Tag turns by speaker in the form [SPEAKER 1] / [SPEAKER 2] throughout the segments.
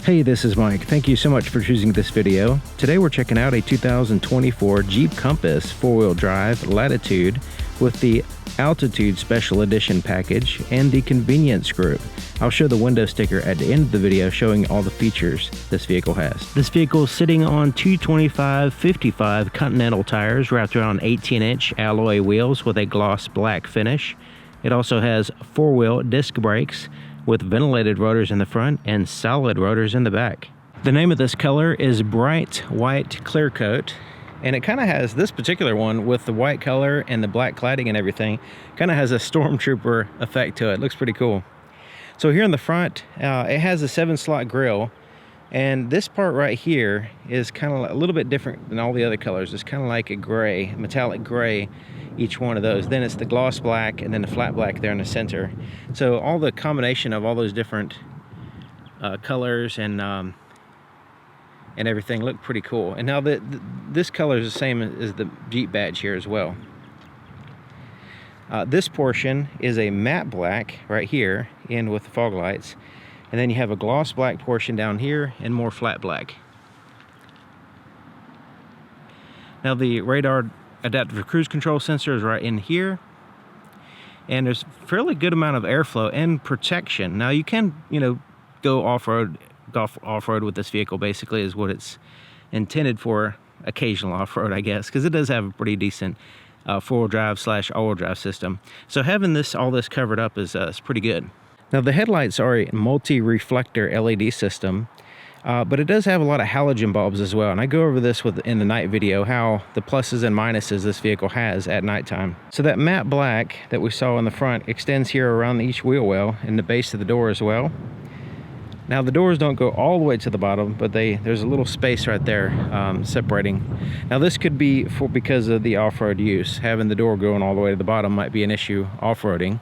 [SPEAKER 1] Hey, this is Mike. Thank you so much for choosing this video. Today we're checking out a 2024 Jeep Compass four-wheel drive Latitude with the Altitude Special Edition package and the Convenience Group. I'll show the window sticker at the end of the video showing all the features this vehicle has. This vehicle is sitting on 225/55 Continental tires wrapped around 18-inch alloy wheels with a gloss black finish. It also has four-wheel disc brakes with ventilated rotors in the front and solid rotors in the back. The name of this color is Bright White Clear Coat, and it kind of has, this particular one with the white color and the black cladding and everything, kind of has a stormtrooper effect to it. Looks pretty cool. So here in the front, it has a 7-slot grille, and this part right here is kind of a little bit different than all the other colors. It's kind of like a gray, metallic gray, each one of those. Then it's the gloss black and then the flat black there in the center. So all the combination of all those different colors and everything look pretty cool. And now this color is the same as the Jeep badge here as well. This portion is a matte black right here in with the fog lights, and then you have a gloss black portion down here and more flat black. Now the radar adaptive cruise control sensor is right in here, and there's a fairly good amount of airflow and protection. Now you can, go off-road with this vehicle. Basically is what it's intended for, occasional off-road, I guess, because it does have a pretty decent four-wheel drive / all-wheel drive system. So having all this covered up is pretty good. Now the headlights are a multi-reflector LED system, but it does have a lot of halogen bulbs as well, and I go over this in the night video, how the pluses and minuses this vehicle has at nighttime. So that matte black that we saw in the front extends here around each wheel well and the base of the door as well. Now the doors don't go all the way to the bottom, but there's a little space right there separating. Now this could be because of the off-road use. Having the door going all the way to the bottom might be an issue off-roading.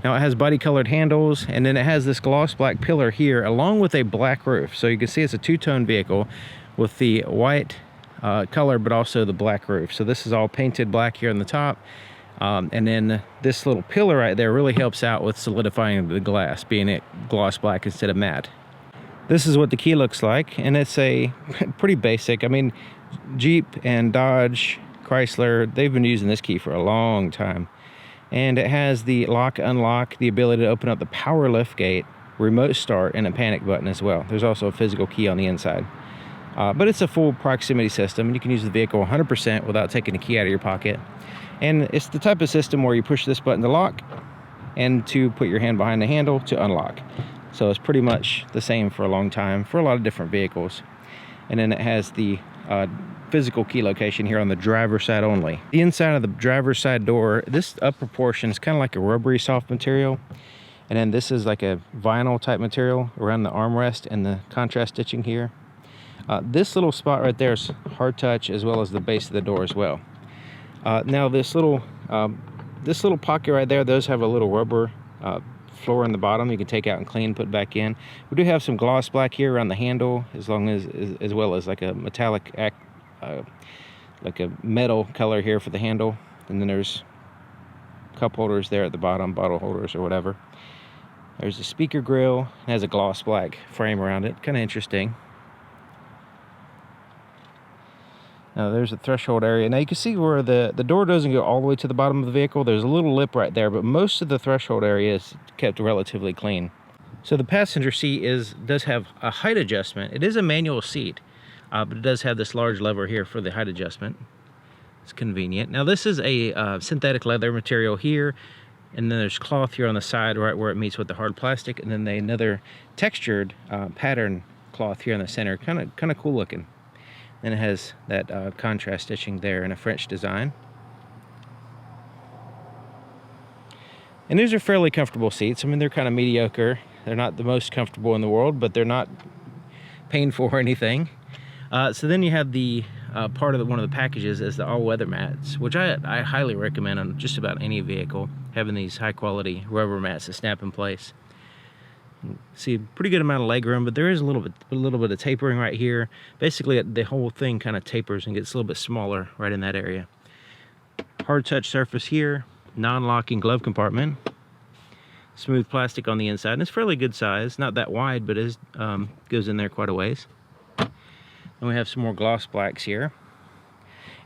[SPEAKER 1] Now it has body colored handles, and then it has this gloss black pillar here along with a black roof. So you can see it's a two-tone vehicle with the white color but also the black roof. So this is all painted black here on the top. And then this little pillar right there really helps out with solidifying the glass, being it gloss black instead of matte. This is what the key looks like, and it's a pretty basic. I mean, Jeep and Dodge, Chrysler, they've been using this key for a long time. And it has the lock, unlock, the ability to open up the power lift gate, remote start, and a panic button as well. There's also a physical key on the inside. But it's a full proximity system, and you can use the vehicle 100% without taking the key out of your pocket. And it's the type of system where you push this button to lock and to put your hand behind the handle to unlock. So it's pretty much the same for a long time for a lot of different vehicles. And then it has the physical key location here on the driver's side only. The inside of the driver's side door, this upper portion is kind of like a rubbery soft material. And then this is like a vinyl type material around the armrest and the contrast stitching here. This little spot right there is hard touch, as well as the base of the door as well. Now this little pocket right there does have a little rubber floor in the bottom. You can take out and clean, put back in. We do have some gloss black here around the handle, as well as like a metallic, like a metal color here for the handle. And then there's cup holders there at the bottom, bottle holders or whatever. There's a speaker grill. It has a gloss black frame around it. Kind of interesting. Now there's a threshold area. Now you can see where the door doesn't go all the way to the bottom of the vehicle. There's a little lip right there, but most of the threshold area is kept relatively clean. So the passenger seat does have a height adjustment. It is a manual seat, but it does have this large lever here for the height adjustment. It's convenient. Now this is a synthetic leather material here, and then there's cloth here on the side right where it meets with the hard plastic, and then another textured pattern cloth here in the center. Kind of cool looking. And it has that contrast stitching there in a French design. And these are fairly comfortable seats. I mean, they're kind of mediocre. They're not the most comfortable in the world, but they're not painful or anything. So then you have the part of one of the packages is the all-weather mats, which I highly recommend on just about any vehicle, having these high-quality rubber mats that snap in place. See a pretty good amount of leg room, but there is a little bit of tapering right here. Basically the whole thing kind of tapers and gets a little bit smaller right in that area. Hard touch surface here, non-locking glove compartment. smooth plastic on the inside, and it's fairly good size, not that wide, but it goes in there quite a ways. And we have some more gloss blacks here,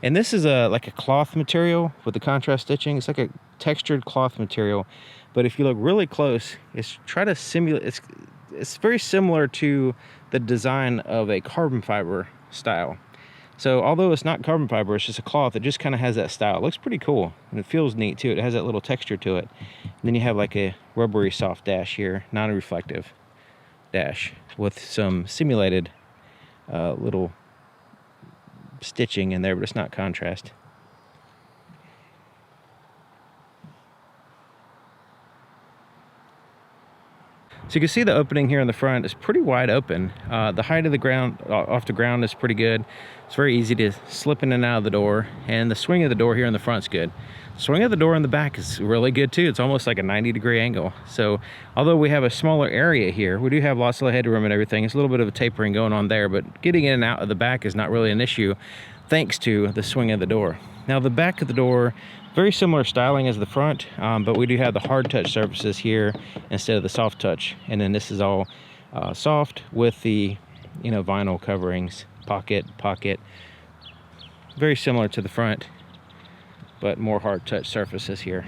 [SPEAKER 1] and this is like a cloth material with the contrast stitching. It's like a textured cloth material, but if you look really close, it's try to simulate. It's very similar to the design of a carbon fiber style. So although it's not carbon fiber, it's just a cloth, it just kind of has that style. It looks pretty cool, and it feels neat too. It has that little texture to it. And then you have like a rubbery soft dash here, non-reflective dash with some simulated little stitching in there, but it's not contrast. So you can see the opening here in the front is pretty wide open. The height of the ground, off the ground, is pretty good. It's very easy to slip in and out of the door, and the swing of the door here in the front is good. The swing of the door in the back is really good too. It's almost like a 90-degree angle. So although we have a smaller area here, we do have lots of headroom and everything. It's a little bit of a tapering going on there, but getting in and out of the back is not really an issue thanks to the swing of the door. Now the back of the door, very similar styling as the front, but we do have the hard touch surfaces here instead of the soft touch. And then this is all soft with the, you know, vinyl coverings, pocket. Very similar to the front, but more hard touch surfaces here.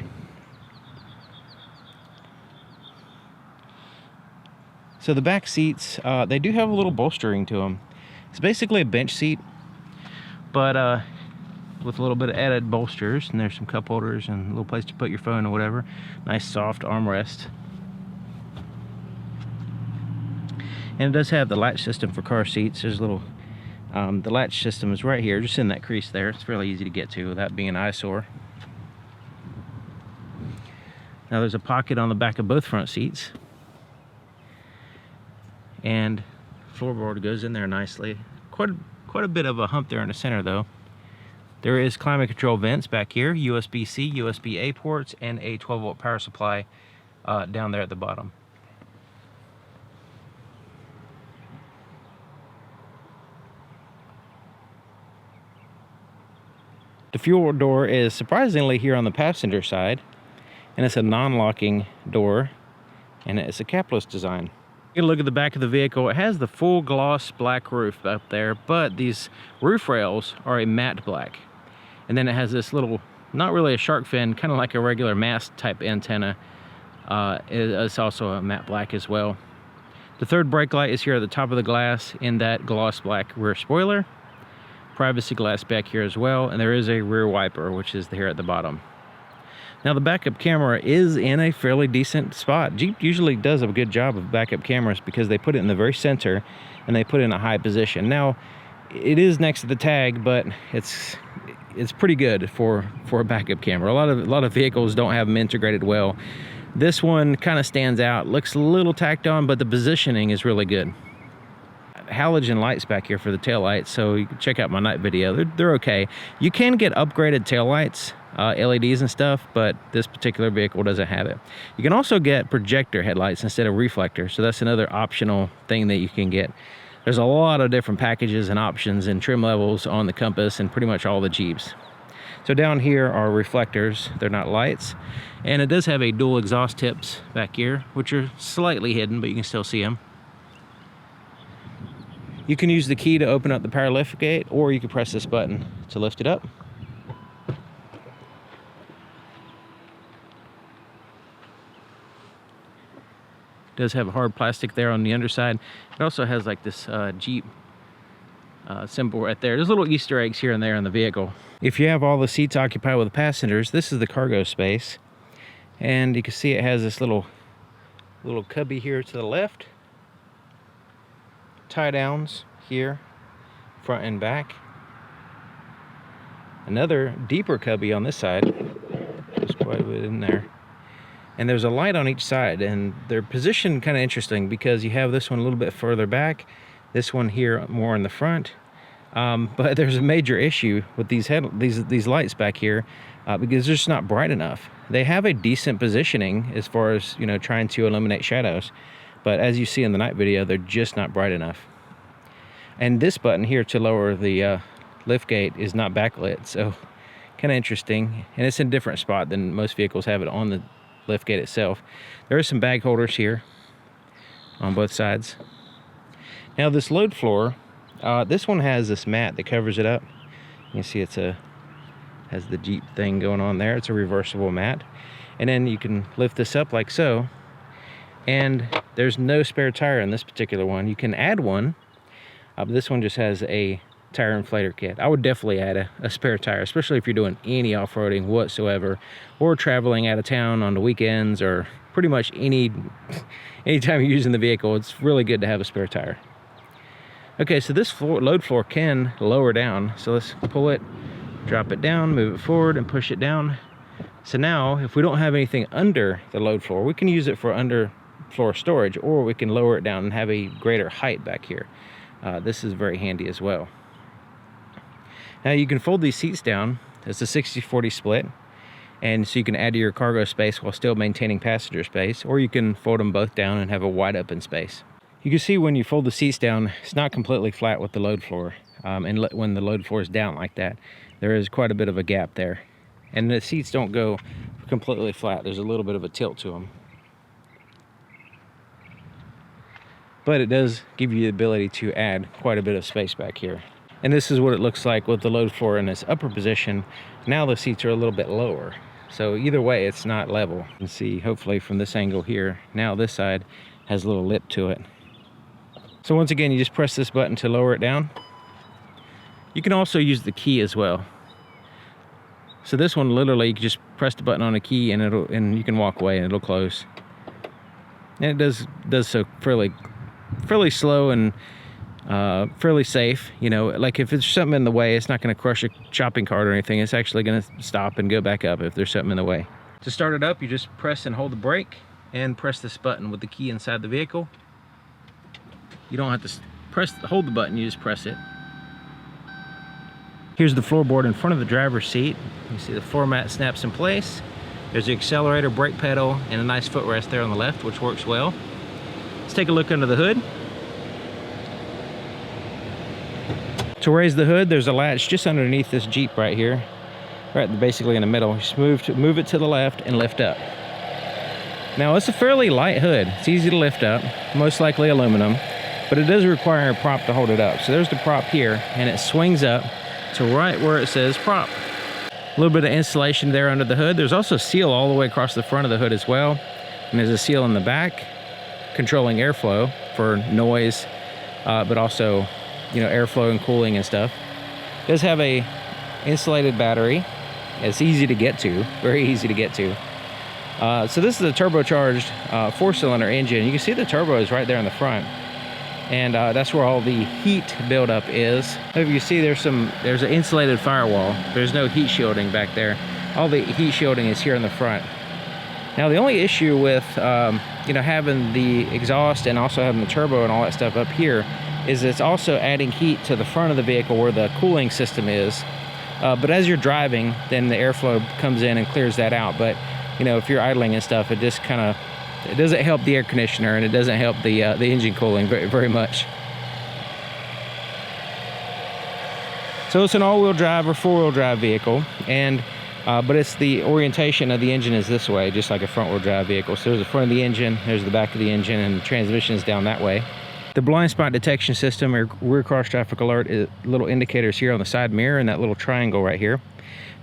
[SPEAKER 1] So the back seats, they do have a little bolstering to them. It's basically a bench seat, but with a little bit of added bolsters, and there's some cup holders and a little place to put your phone or whatever. Nice soft armrest. And it does have the latch system for car seats. There's a little, the latch system is right here, just in that crease there. It's fairly easy to get to without being an eyesore. Now there's a pocket on the back of both front seats. And floorboard goes in there nicely. Quite a bit of a hump there in the center though. There is climate control vents back here, USB-C, USB-A ports, and a 12-volt power supply down there at the bottom. The fuel door is surprisingly here on the passenger side, and it's a non-locking door, and it's a capless design. You can look at the back of the vehicle. It has the full gloss black roof up there, but these roof rails are a matte black. And then it has this little, not really a shark fin, kind of like a regular mast type antenna. It's also a matte black as well. The third brake light is here at the top of the glass in that gloss black rear spoiler. Privacy glass back here as well, and there is a rear wiper, which is here at the bottom. Now the backup camera is in a fairly decent spot. Jeep usually does a good job of backup cameras because they put it in the very center and they put it in a high position. Now it is next to the tag, but it's pretty good for a backup camera. A lot of vehicles don't have them integrated well. This one kind of stands out, looks a little tacked on, but the positioning is really good. Halogen lights back here for the tail lights, so you can check out my night video. They're okay. You can get upgraded tail lights, LEDs and stuff, but this particular vehicle doesn't have it. You can also get projector headlights instead of reflector, so that's another optional thing that you can get. There's a lot of different packages and options and trim levels on the Compass and pretty much all the Jeeps. So down here are reflectors. They're not lights. And it does have a dual exhaust tips back here, which are slightly hidden, but you can still see them. You can use the key to open up the power lift gate, or you can press this button to lift it up. It does have a hard plastic there on the underside. It also has like this Jeep symbol right there. There's little Easter eggs here and there in the vehicle. If you have all the seats occupied with the passengers, this is the cargo space. And you can see it has this little cubby here to the left. Tie downs here, front and back. Another deeper cubby on this side. There's quite a bit in there. And there's a light on each side, and they're positioned kind of interesting because you have this one a little bit further back, this one here more in the front. But there's a major issue with these lights back here because they're just not bright enough. They have a decent positioning as far as, you know, trying to eliminate shadows, but as you see in the night video, they're just not bright enough. And this button here to lower the lift gate is not backlit, so kind of interesting. And it's in a different spot than most vehicles have it on liftgate itself. There are some bag holders here on both sides. Now this load floor, this one has this mat that covers it up. You can see has the Jeep thing going on there. It's a reversible mat. And then you can lift this up like so. And there's no spare tire in this particular one. You can add one, but this one just has a tire inflator kit. I would definitely add a spare tire, especially if you're doing any off-roading whatsoever, or traveling out of town on the weekends, or pretty much anytime you're using the vehicle. It's really good to have a spare tire. Okay, so this load floor can lower down. So let's pull it, drop it down, move it forward, and push it down. So now, if we don't have anything under the load floor, we can use it for underfloor storage, or we can lower it down and have a greater height back here. This is very handy as well. Now you can fold these seats down. It's a 60-40 split, and so you can add to your cargo space while still maintaining passenger space, or you can fold them both down and have a wide open space. You can see when you fold the seats down, it's not completely flat with the load floor, and when the load floor is down like that, there is quite a bit of a gap there. And the seats don't go completely flat. There's a little bit of a tilt to them. But it does give you the ability to add quite a bit of space back here. And this is what it looks like with the load floor in its upper position. Now the seats are a little bit lower. So either way, it's not level. You can see, hopefully from this angle here, now this side has a little lip to it. So once again, you just press this button to lower it down. You can also use the key as well. So this one, literally, you can just press the button on a key and you can walk away and it'll close. And it does so fairly slow and fairly safe. You know, like if there's something in the way, it's not going to crush a shopping cart or anything. It's actually going to stop and go back up if there's something in the way. To start it up, you just press and hold the brake and press this button with the key inside the vehicle. You don't have to hold the button, you just press it. Here's the floorboard in front of the driver's seat. You see the floor mat snaps in place. There's the accelerator, brake pedal, and a nice footrest there on the left, which works well. Let's take a look under the hood. To raise the hood, there's a latch just underneath this Jeep right here, right basically in the middle. Just move it to the left and lift up. Now it's a fairly light hood. It's easy to lift up, most likely aluminum, but it does require a prop to hold it up. So there's the prop here, and it swings up to right where it says prop. A little bit of insulation there under the hood. There's also a seal all the way across the front of the hood as well, and there's a seal in the back controlling airflow for noise, but also, you know, airflow and cooling and stuff. It does have a insulated battery. It's easy to get to, very easy to get to. So this is a turbocharged 4-cylinder engine. You can see the turbo is right there in the front, and that's where all the heat buildup is. If you see, there's an insulated firewall. There's no heat shielding back there. All the heat shielding is here in the front. Now the only issue with you know, having the exhaust and also having the turbo and all that stuff up here is it's also adding heat to the front of the vehicle where the cooling system is. But as you're driving, then the airflow comes in and clears that out. But you know, if you're idling and stuff, it just kind of, it doesn't help the air conditioner, and it doesn't help the engine cooling very much. So it's an all-wheel drive or four-wheel drive vehicle, and but it's the orientation of the engine is this way, just like a front-wheel drive vehicle. So there's the front of the engine, there's the back of the engine, and the transmission is down that way. The blind spot detection system or rear cross traffic alert is little indicators here on the side mirror and that little triangle right here.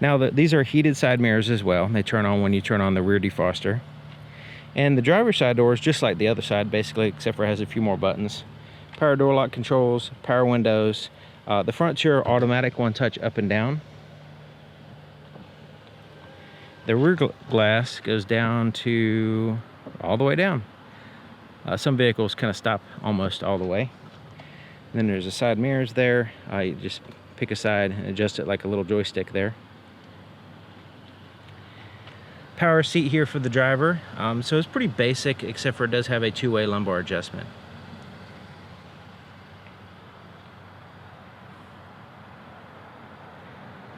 [SPEAKER 1] Now these are heated side mirrors as well. They turn on when you turn on the rear defroster. And the driver's side door is just like the other side basically, except for it has a few more buttons. Power door lock controls, power windows. The front two are automatic, one touch up and down. The rear glass goes down to all the way down. Some vehicles kind of stop almost all the way. And then there's the side mirrors there. You just pick a side and adjust it like a little joystick there. Power seat here for the driver. So it's pretty basic, except for it does have a two-way lumbar adjustment.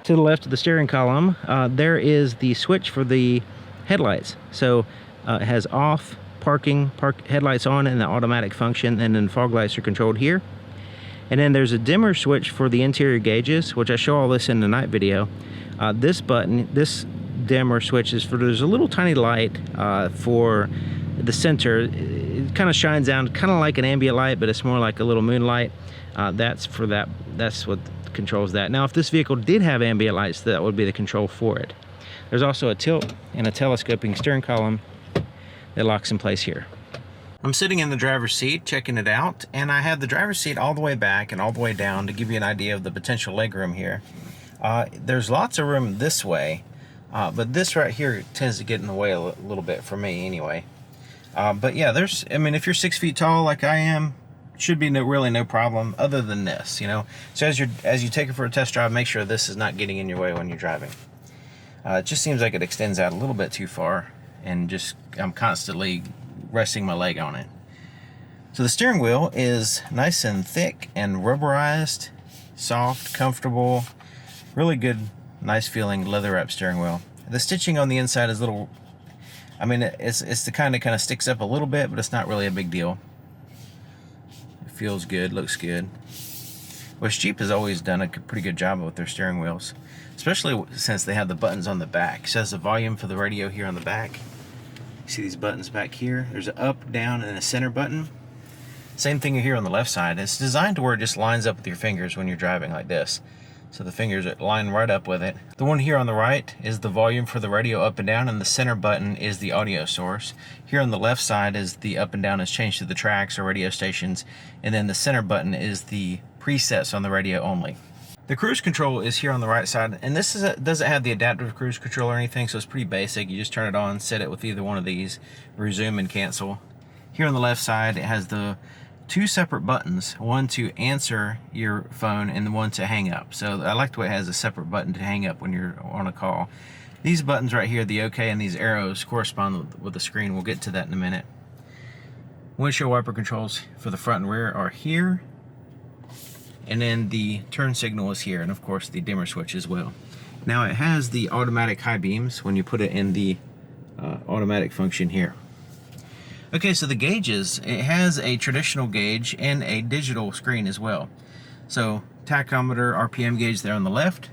[SPEAKER 1] To the left of the steering column, there is the switch for the headlights. So it has off, parking, headlights on, and the automatic function, and then fog lights are controlled here. And then there's a dimmer switch for the interior gauges, which I show all this in the night video. This button, this dimmer switches. There's a little tiny light for the center. It kind of shines down, kind of like an ambient light, but it's more like a little moonlight. That's for that. That's what controls that. Now, if this vehicle did have ambient lights, that would be the control for it. There's also a tilt and a telescoping steering column that locks in place here. I'm sitting in the driver's seat checking it out, and I have the driver's seat all the way back and all the way down to give you an idea of the potential legroom here. There's lots of room this way, but this right here tends to get in the way a little bit for me anyway. But yeah, I mean, if you're 6 feet tall like I am, should be really no problem other than this, you know. So as you take it for a test drive, make sure this is not getting in your way when you're driving. It just seems like it extends out a little bit too far, and I'm constantly resting my leg on it. So the steering wheel is nice and thick and rubberized, soft, comfortable, really good, nice feeling leather wrap steering wheel. The stitching on the inside is little, I mean, it's the kind of sticks up a little bit, but it's not really a big deal. It feels good, looks good. Which Jeep has always done a pretty good job with their steering wheels, especially since they have the buttons on the back. It says the volume for the radio here on the back. You see these buttons back here? There's an up, down, and a center button. Same thing here on the left side. It's designed to where it just lines up with your fingers when you're driving like this. So the fingers line right up with it. The one here on the right is the volume for the radio up and down, and the center button is the audio source. Here on the left side is the up and down is changed to the tracks or radio stations, and then the center button is the presets on the radio only. The cruise control is here on the right side, and this doesn't have the adaptive cruise control or anything, so it's pretty basic. You just turn it on, set it with either one of these, resume and cancel. Here on the left side, it has the two separate buttons, one to answer your phone and the one to hang up. So I like the way it has a separate button to hang up when you're on a call. These buttons right here, the OK and these arrows, correspond with the screen. We'll get to that in a minute. Windshield wiper controls for the front and rear are here. And then the turn signal is here, and of course the dimmer switch as well. Now it has the automatic high beams when you put it in the automatic function here. Okay, so the gauges, it has a traditional gauge and a digital screen as well. So tachometer, RPM gauge there on the left.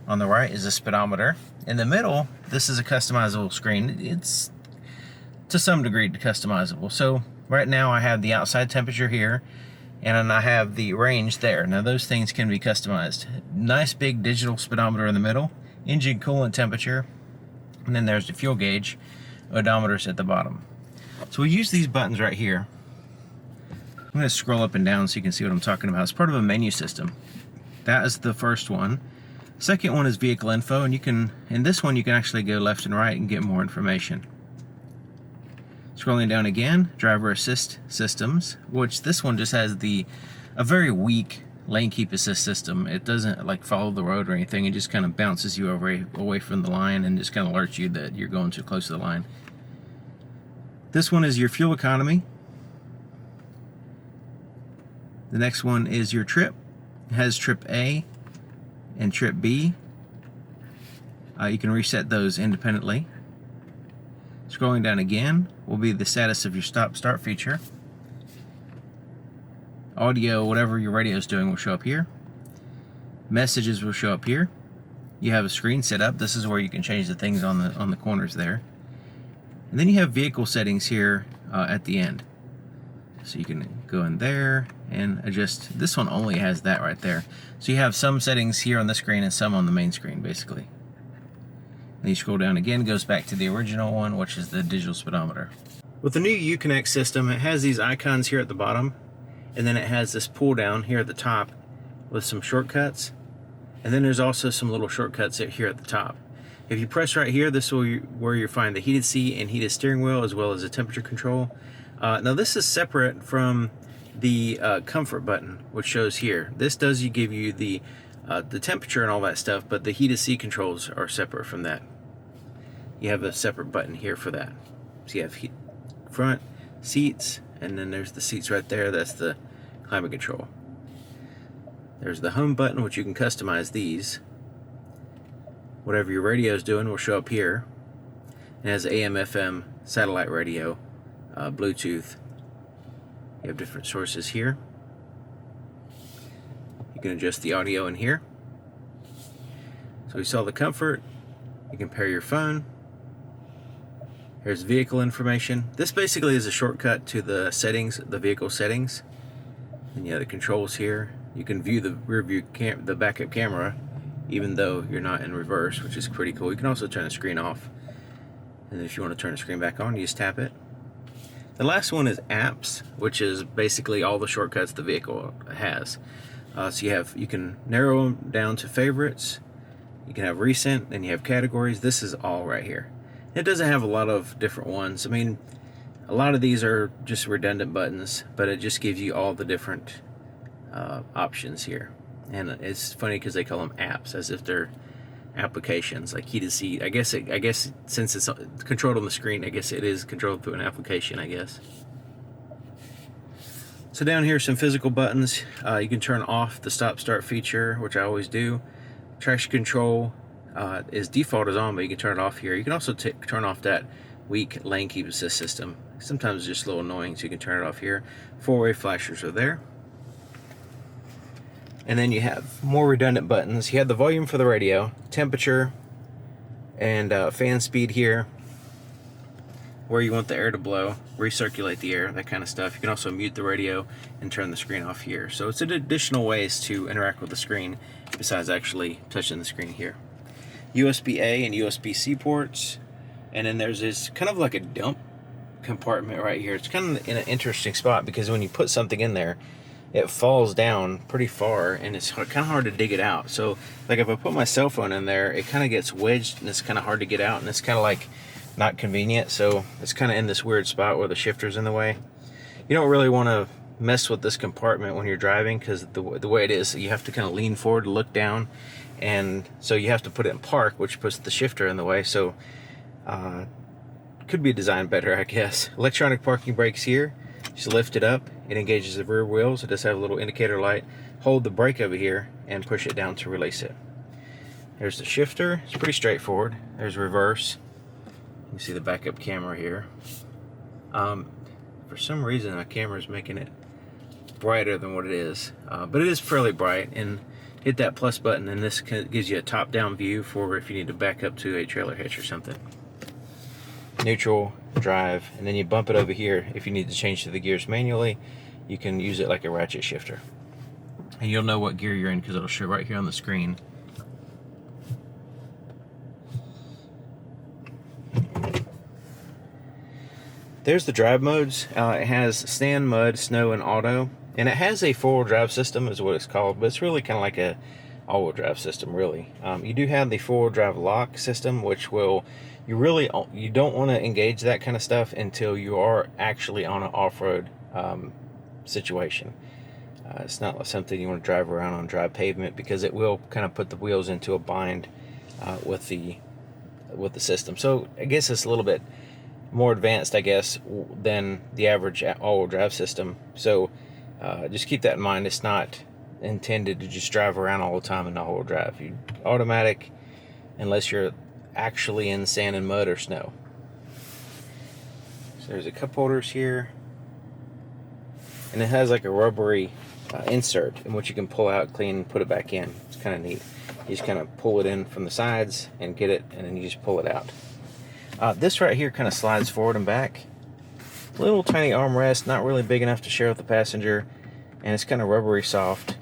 [SPEAKER 1] On the right is a speedometer. In the middle, this is a customizable screen. It's to some degree customizable. So right now I have the outside temperature here, and I have the range there. Now those things can be customized. Nice big digital speedometer in the middle, engine coolant temperature, and then there's the fuel gauge, odometers at the bottom. So we use these buttons right here. I'm going to scroll up and down so you can see what I'm talking about. It's part of a menu system. That is the first one. Second one is vehicle info, and in this one you can actually go left and right and get more information. Scrolling down again, driver assist systems, which this one just has a very weak lane keep assist system. It doesn't like follow the road or anything. It just kind of bounces you away from the line and just kind of alerts you that you're going too close to the line. This one is your fuel economy. The next one is your trip. It has trip A and trip B. You can reset those independently. Scrolling down again will be the status of your stop-start feature. Audio, whatever your radio is doing, will show up here. Messages will show up here. You have a screen set up. This is where you can change the things on the corners there. And then you have vehicle settings here at the end. So you can go in there and adjust. This one only has that right there. So you have some settings here on the screen and some on the main screen, basically. Then you scroll down again, it goes back to the original one, which is the digital speedometer. With the new Uconnect system, it has these icons here at the bottom, and then it has this pull down here at the top with some shortcuts. And then there's also some little shortcuts here at the top. If you press right here, this is where you find the heated seat and heated steering wheel, as well as the temperature control. Now this is separate from the comfort button, which shows here. This does give you the temperature and all that stuff, but the heated seat controls are separate from that. You have a separate button here for that. So you have front seats, and then there's the seats right there. That's the climate control. There's the home button, which you can customize these. Whatever your radio is doing will show up here. It has AM, FM, satellite radio, Bluetooth. You have different sources here. You can adjust the audio in here. So we saw the comfort, You can pair your phone. Here's vehicle information. This basically is a shortcut to the settings, the vehicle settings. And you have the controls here. You can view the rear view the backup camera, even though you're not in reverse, which is pretty cool. You can also turn the screen off. And if you want to turn the screen back on, you just tap it. The last one is apps, which is basically all the shortcuts the vehicle has. So you can narrow them down to favorites. You can have recent, then you have categories. This is all right here. It doesn't have a lot of different ones. I mean, a lot of these are just redundant buttons, but it just gives you all the different options here. And it's funny because they call them apps, as if they're applications, like heated seat. I guess since it's controlled on the screen, I guess it is controlled through an application, I guess. So down here are some physical buttons. You can turn off the stop-start feature, which I always do. Traction control is default is on, but you can turn it off here. You can also turn off that weak lane keep assist system. Sometimes it's just a little annoying, so you can turn it off here. Four-way flashers are there. And then you have more redundant buttons. You have the volume for the radio, temperature, and fan speed here, where you want the air to blow, recirculate the air, that kind of stuff. You can also mute the radio and turn the screen off here. So it's additional ways to interact with the screen besides actually touching the screen here. USB-A and USB-C ports, and then there's this kind of like a dump compartment right here. It's kind of in an interesting spot because when you put something in there, it falls down pretty far and it's kind of hard to dig it out. So like if I put my cell phone in there, it kind of gets wedged and it's kind of hard to get out, and it's kind of like not convenient. So it's kind of in this weird spot where the shifter's in the way. You don't really want to mess with this compartment when you're driving because the way it is, you have to kind of lean forward to look down, and so you have to put it in park, which puts the shifter in the way. So could be designed better, I guess. Electronic parking brakes here. Just lift it up, it engages the rear wheels. It does have a little indicator light. Hold the brake over here and push it down to release it. There's the shifter. It's pretty straightforward. There's reverse. You can see the backup camera here. For some reason, my camera is making it brighter than what it is, but it is fairly bright. And hit that plus button, and this gives you a top-down view for if you need to back up to a trailer hitch or something. Neutral, drive, and then you bump it over here. If you need to change to the gears manually, you can use it like a ratchet shifter. And you'll know what gear you're in because it'll show right here on the screen. There's the drive modes. It has sand, mud, snow, and auto. And it has a four-wheel drive system is what it's called, but it's really kind of like a all-wheel drive system, really. You do have the four-wheel drive lock system, which will, you don't want to engage that kind of stuff until you are actually on an off-road situation. It's not something you want to drive around on dry pavement because it will kind of put the wheels into a bind with the system. So I guess it's a little bit more advanced, I guess, than the average all-wheel drive system. So just keep that in mind. It's not intended to just drive around all the time in all-wheel drive. Automatic, unless you're actually in sand and mud or snow. So there's a cup holders here, and it has like a rubbery insert in which you can pull out, clean, and put it back in. It's kind of neat. You just kind of pull it in from the sides and get it, and then you just pull it out. This right here kind of slides forward and back. Little tiny armrest, not really big enough to share with the passenger, and it's kind of rubbery soft.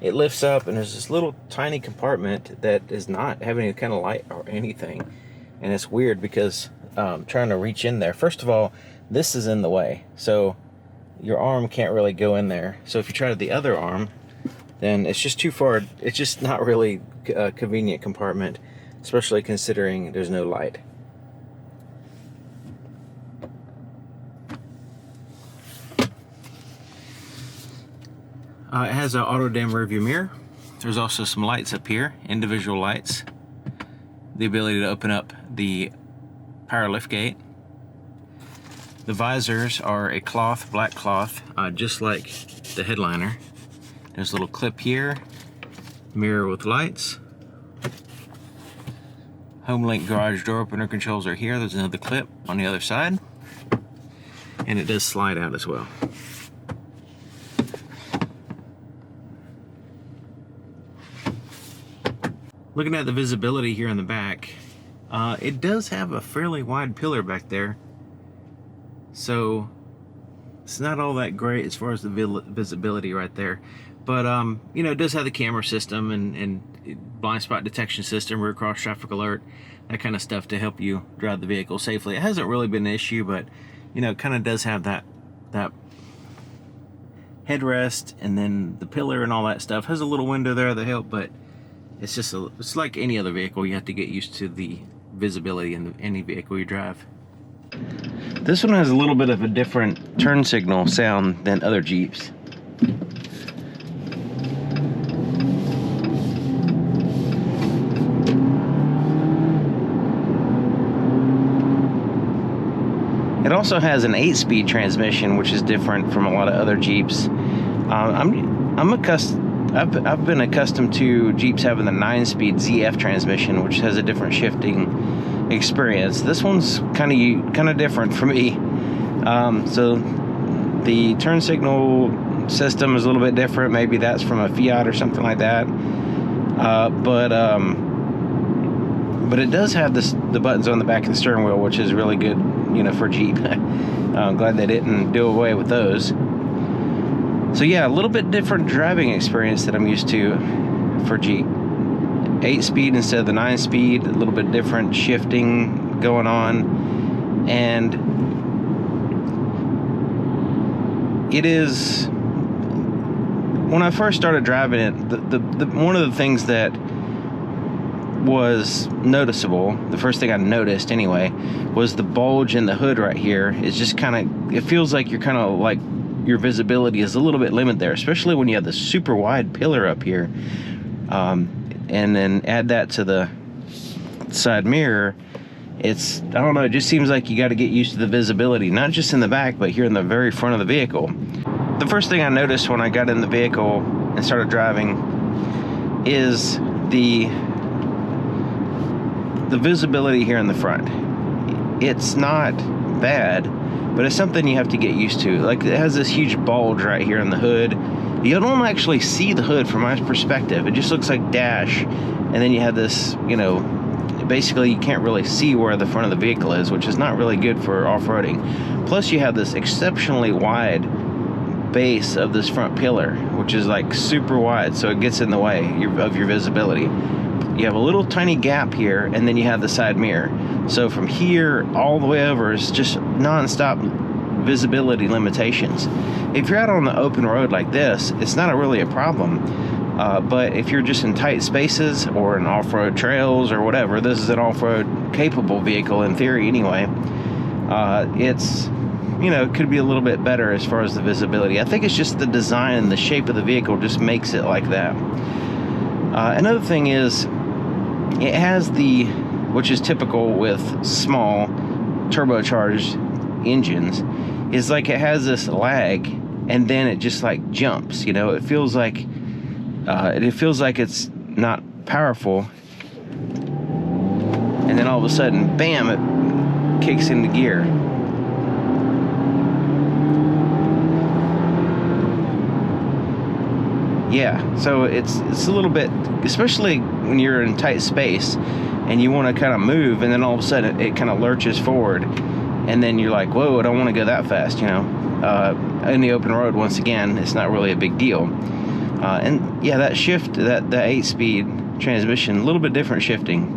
[SPEAKER 1] It lifts up, and there's this little tiny compartment that does not have any kind of light or anything, and it's weird because trying to reach in there. First of all, this is in the way, so your arm can't really go in there. So if you try the other arm, then it's just too far. It's just not really a convenient compartment, especially considering there's no light. It has an auto dim rear view mirror. There's also some lights up here, individual lights. The ability to open up the power lift gate. The visors are a cloth, black cloth, just like the headliner. There's a little clip here, mirror with lights. HomeLink garage door opener controls are here. There's another clip on the other side. And it does slide out as well. Looking at the visibility here in the back, it does have a fairly wide pillar back there, so it's not all that great as far as the visibility right there. But you know, it does have the camera system and blind spot detection system, rear cross traffic alert, that kind of stuff to help you drive the vehicle safely. It hasn't really been an issue, but you know, it kind of does have that headrest, and then the pillar and all that stuff. Has a little window there that help, but it's just it's like any other vehicle. You have to get used to the visibility in any vehicle you drive. This one has a little bit of a different turn signal sound than other Jeeps. It also has an 8-speed transmission, which is different from a lot of other Jeeps. I've been accustomed to Jeeps having the 9-speed ZF transmission, which has a different shifting experience. This one's kind of different for me. So the turn signal system is a little bit different. Maybe that's from a Fiat or something like that. But it does have the buttons on the back of the steering wheel, which is really good, you know, for Jeep. I'm glad they didn't do away with those. So yeah, a little bit different driving experience that I'm used to for Jeep. 8-speed instead of the 9-speed, a little bit different shifting going on, and it is, when I first started driving it, one of the things that was noticeable, the first thing I noticed anyway, was the bulge in the hood right here. It's just it feels like you're kind of like your visibility is a little bit limited there, especially when you have the super wide pillar up here. And then add that to the side mirror, I don't know, it just seems like you got to get used to the visibility, not just in the back, but here in the very front of the vehicle. The first thing I noticed when I got in the vehicle and started driving is the visibility here in the front. It's not bad, but it's something you have to get used to. Like, it has this huge bulge right here in the hood. You don't actually see the hood from my perspective. It just looks like dash, and then you have this, you know, basically you can't really see where the front of the vehicle is, which is not really good for off-roading. Plus you have this exceptionally wide base of this front pillar, which is like super wide, so it gets in the way of your visibility. You have a little tiny gap here, and then you have the side mirror. So from here all the way over is just non-stop visibility limitations. If you're out on the open road like this, it's not really a problem. But if you're just in tight spaces or in off-road trails or whatever, this is an off-road capable vehicle in theory anyway. It's, you know, it could be a little bit better as far as the visibility. I think it's just the design and the shape of the vehicle just makes it like that. Another thing is, it has which is typical with small turbocharged engines, is like it has this lag, and then it just like jumps, you know. It feels like it's not powerful, and then all of a sudden, bam, it kicks into gear. Yeah, so it's a little bit, especially when you're in tight space and you want to kind of move, and then all of a sudden it kind of lurches forward, and then you're like, whoa, I don't want to go that fast, you know. In the open road, once again, it's not really a big deal. And yeah, that shift, that 8-speed transmission, a little bit different shifting,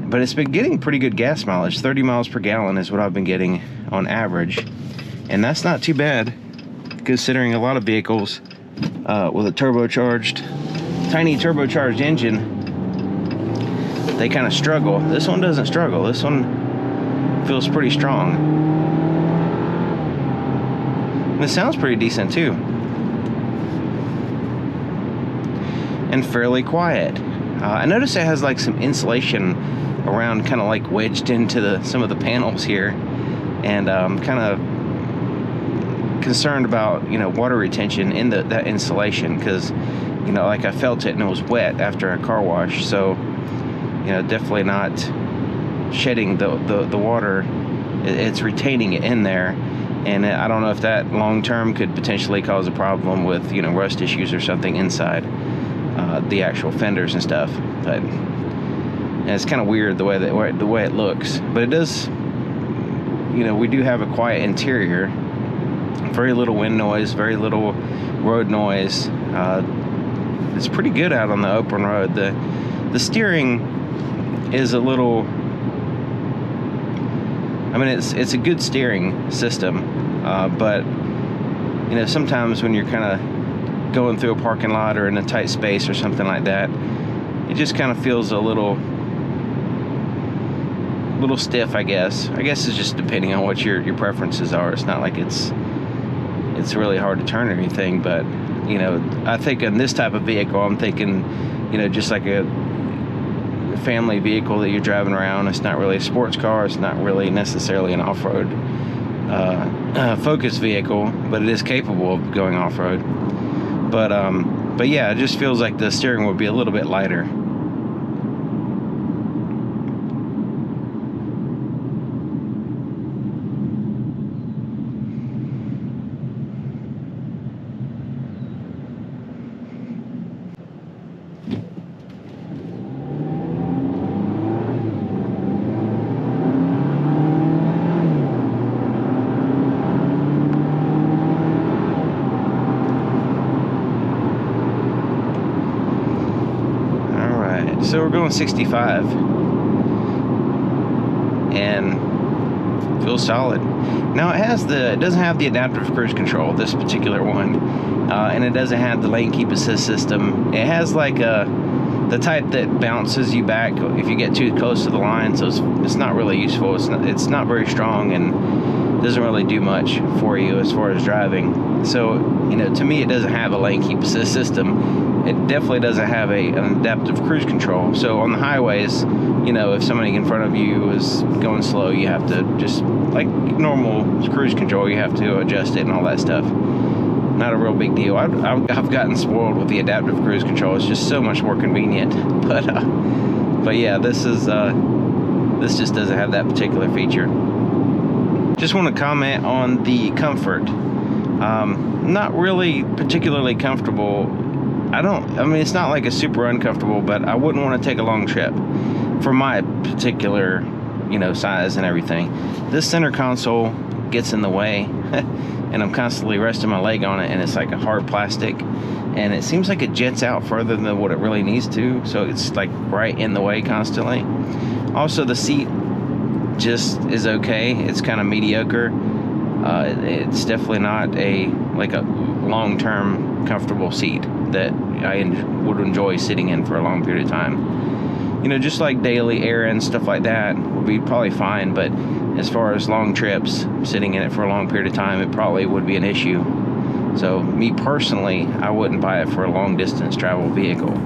[SPEAKER 1] but it's been getting pretty good gas mileage. 30 miles per gallon is what I've been getting on average, and that's not too bad considering a lot of vehicles with a tiny turbocharged engine, they kind of struggle. This one doesn't struggle. This one feels pretty strong. And it sounds pretty decent too. And fairly quiet. I noticed it has like some insulation around, kind of like wedged into some of the panels here, and kind of concerned about, you know, water retention in that insulation, because, you know, like I felt it and it was wet after a car wash, so, you know, definitely not shedding the water. It's retaining it in there, and I don't know if that long term could potentially cause a problem with, you know, rust issues or something inside. the actual fenders and stuff. But and it's kind of weird the way it looks. But it does, you know, we do have a quiet interior. Very little wind noise, very little road noise. It's pretty good out on the open road. The steering is a little, I mean, it's a good steering system, but you know, sometimes when you're kind of going through a parking lot or in a tight space or something like that, it just kind of feels a little stiff, I guess. I guess it's just depending on what your preferences are. It's not like it's really hard to turn or anything, but you know, I think in this type of vehicle, I'm thinking, you know, just like a family vehicle that you're driving around. It's not really a sports car. It's not really necessarily an off-road focused vehicle, but it is capable of going off-road. But yeah, it just feels like the steering would be a little bit lighter. So we're going 65 and feels solid. Now it doesn't have the adaptive cruise control, this particular one, and it doesn't have the lane keep assist system. It has like the type that bounces you back if you get too close to the line, so it's not really useful. It's not very strong and doesn't really do much for you as far as driving. So, you know, to me, it doesn't have a lane keep assist system. It definitely doesn't have an adaptive cruise control. So on the highways, you know, if somebody in front of you is going slow, you have to just, like normal cruise control, you have to adjust it and all that stuff. Not a real big deal. I've gotten spoiled with the adaptive cruise control. It's just so much more convenient. But yeah, this just doesn't have that particular feature. Just want to comment on the comfort. Not really particularly comfortable. I mean, it's not like a super uncomfortable, but I wouldn't want to take a long trip for my particular, you know, size and everything. This center console gets in the way and I'm constantly resting my leg on it, and it's like a hard plastic, and it seems like it jets out further than what it really needs to, so it's like right in the way constantly. Also, the seat just is okay. It's kind of mediocre. It's definitely not a long-term comfortable seat that I would enjoy sitting in for a long period of time. You know, just like daily errands, stuff like that would be probably fine, but as far as long trips, sitting in it for a long period of time, it probably would be an issue. So me personally, I wouldn't buy it for a long distance travel vehicle.